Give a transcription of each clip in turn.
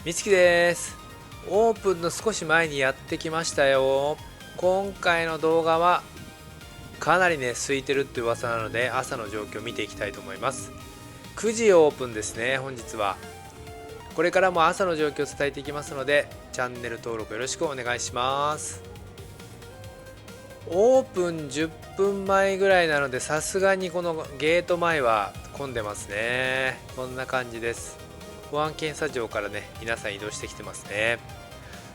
みつきです。オープンの少し前にやってきましたよ。今回の動画はかなりね空いてるって噂なので、朝の状況を見ていきたいと思います。9時オープンですね。本日はこれからも朝の状況を伝えていきますので、チャンネル登録よろしくお願いします。オープン10分前ぐらいなので、さすがにこのゲート前は混んでますね。こんな感じです。保安検査場からね皆さん移動してきてますね。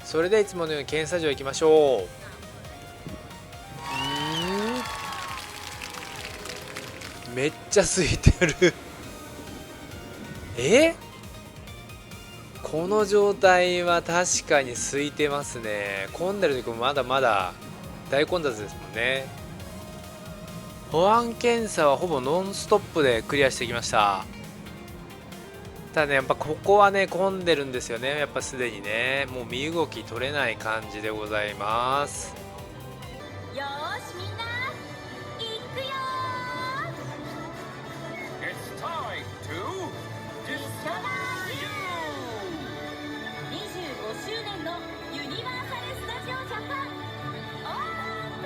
それでいつものように検査場行きましょう。めっちゃ空いてるこの状態は確かに空いてますね。混んでる時もまだまだ大混雑ですもんね。保安検査はほぼノンストップでクリアしてきました。ただね、やっぱここはね混んでるんですよね。やっぱすでにねもう身動き取れない感じでございます。よーしみんな行くよー。 It's time to ディスカバーユー。25周年のユニバーサル・スタジオ・ジャパンオープ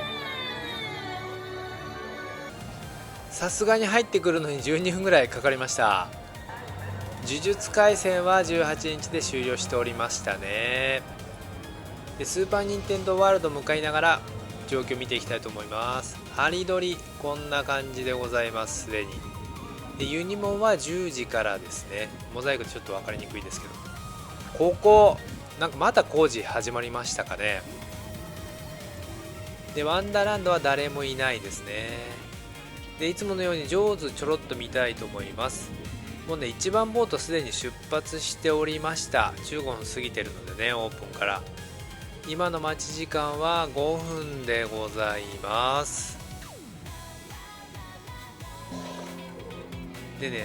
ン。さすがに入ってくるのに12分ぐらいかかりました。呪術廻戦は18日で終了しておりましたね。でスーパーニンテンドーワールド向かいながら状況見ていきたいと思います。ハリドリこんな感じでございます。すでにでユニモンは10時からですね。モザイクでちょっと分かりにくいですけど、ここなんかまた工事始まりましたかね。でワンダーランドは誰もいないですね。でいつものように上手ちょろっと見たいと思います。もうね1番ボートすでに出発しておりました。15分過ぎてるのでね、オープンから今の待ち時間は5分でございます。でね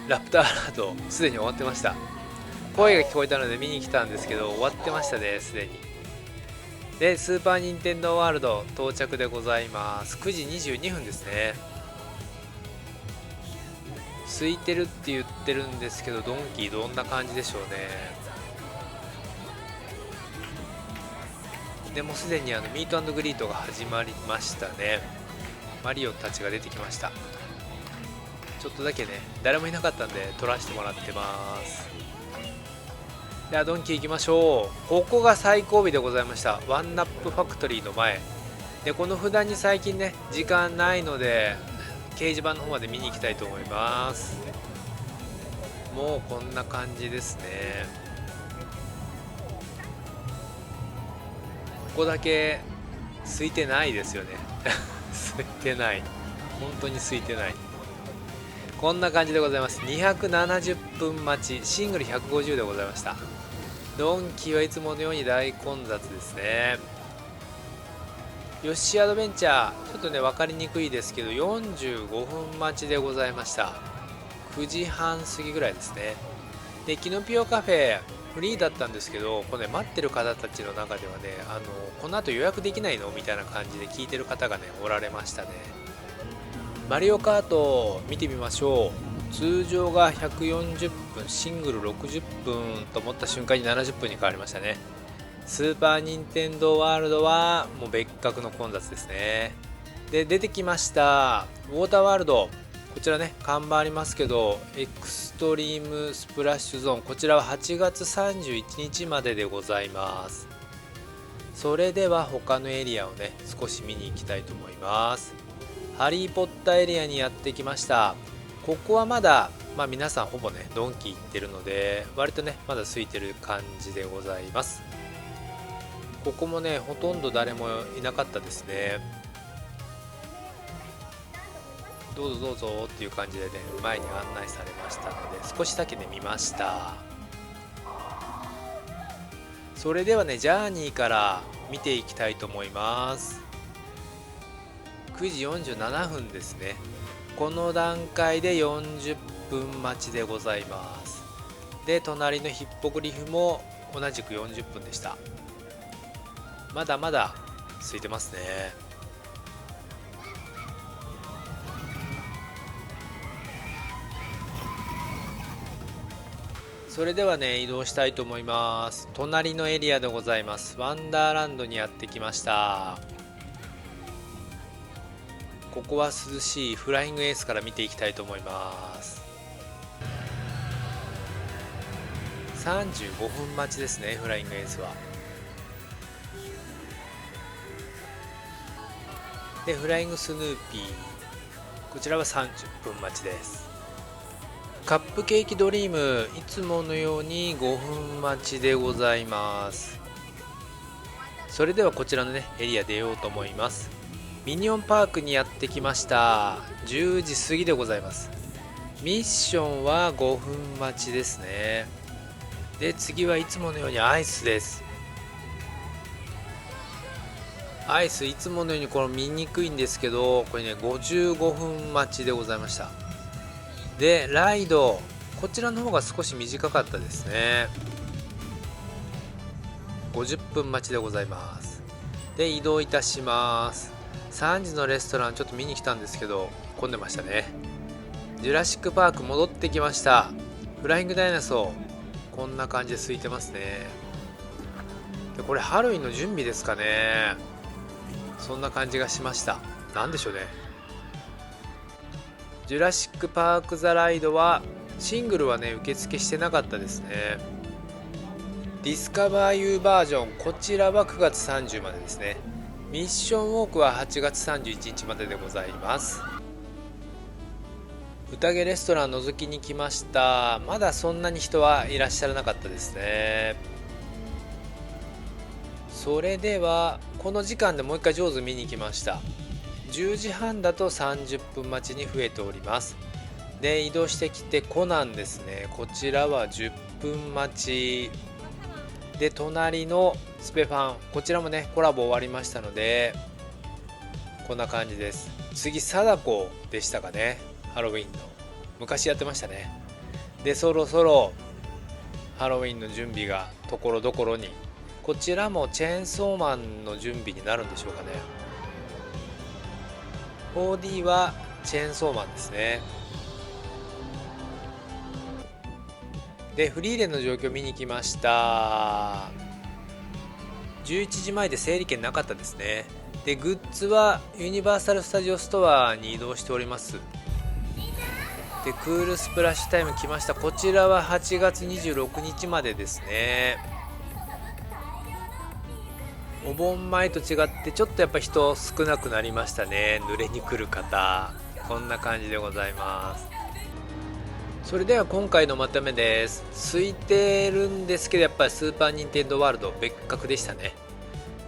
ラプターラードすでに終わってました。声が聞こえたので見に来たんですけど終わってましたね、すでに。でスーパーニンテンドーワールド到着でございます。9時22分ですね。空いてるって言ってるんですけど、ドンキーどんな感じでしょうね。でもすでにミート&グリートが始まりましたね。マリオたちが出てきました。ちょっとだけね誰もいなかったんで撮らせてもらってます。ではドンキー行きましょう。ここが最後尾でございました。ワンナップファクトリーの前で、この札に最近ね時間ないので掲示板の方まで見に行きたいと思います。もうこんな感じですね。ここだけ空いてないですよね空いてない、本当に空いてない。こんな感じでございます。270分待ち、シングル150でございました。ドンキはいつものように大混雑ですね。ヨッシーアドベンチャーちょっとね分かりにくいですけど45分待ちでございました。9時半過ぎぐらいですね。でキノピオカフェフリーだったんですけど、これ、ね、待ってる方たちの中ではねこの後予約できないのみたいな感じで聞いてる方がねおられましたね。マリオカート見てみましょう。通常が140分、シングル60分と思った瞬間に70分に変わりましたね。スーパーニンテンドーワールドはもう別格の混雑ですね。で出てきましたウォーターワールド、こちらね看板ありますけどエクストリームスプラッシュゾーン、こちらは8月31日まででございます。それでは他のエリアをね少し見に行きたいと思います。ハリーポッターエリアにやってきました。ここはまだ皆さんほぼねドンキ行ってるので割とねまだ空いてる感じでございます。ここもねほとんど誰もいなかったですね。どうぞどうぞっていう感じでね前に案内されましたので少しだけね見ました。それではねジャーニーから見ていきたいと思います。9時47分ですね。この段階で40分待ちでございます。で隣のヒッポグリフも同じく40分でした。まだまだ空いてますね。それではね、移動したいと思います。隣のエリアでございます。ワンダーランドにやってきました。ここは涼しいフライングエースから見ていきたいと思います。35分待ちですね、フライングエースは。でフライングスヌーピー、こちらは30分待ちです。カップケーキドリーム、いつものように5分待ちでございます。それではこちらのねエリア出ようと思います。ミニオンパークにやってきました。10時過ぎでございます。ミッションは5分待ちですね。で次はいつものようにアイスです。アイスいつものようにこの見にくいんですけど、これね55分待ちでございました。でライド、こちらの方が少し短かったですね。50分待ちでございます。で移動いたします。3時のレストランちょっと見に来たんですけど混んでましたね。ジュラシックパーク戻ってきました。フライングダイナソー、こんな感じで空いてますね。でこれハロウィンの準備ですかね。そんな感じがしました。なんでしょうね。ジュラシックパークザライドはシングルはね受付してなかったですね。ディスカバー U バージョン、こちらは9月30までですね。ミッションウォークは8月31日まででございます。宴レストラン覗きに来ました。まだそんなに人はいらっしゃらなかったですね。それではこの時間でもう一回ジョーズ見に来ました。10時半だと30分待ちに増えております。で移動してきてコナンですね。こちらは10分待ちで、隣のスペファン、こちらもねコラボ終わりましたのでこんな感じです。次貞子でしたかね、ハロウィンの昔やってましたね。でそろそろハロウィンの準備がところどころに。こちらもチェーンソーマンの準備になるんでしょうかね。 4D はチェーンソーマンですね。でフリーレンの状況見に来ました。11時前で整理券なかったですね。でグッズはユニバーサル・スタジオ・ストアに移動しております。でクールスプラッシュタイム来ました。こちらは8月26日までですね。お盆前と違ってちょっとやっぱ人少なくなりましたね。濡れに来る方、こんな感じでございます。それでは今回のまとめです。空いてるんですけどやっぱりスーパーニンテンドーワールド別格でしたね。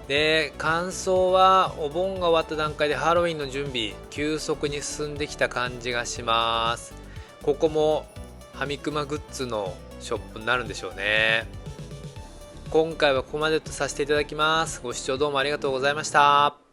で感想はお盆が終わった段階でハロウィンの準備急速に進んできた感じがします。ここもハミクマグッズのショップになるんでしょうね。今回はここまでとさせていただきます。ご視聴どうもありがとうございました。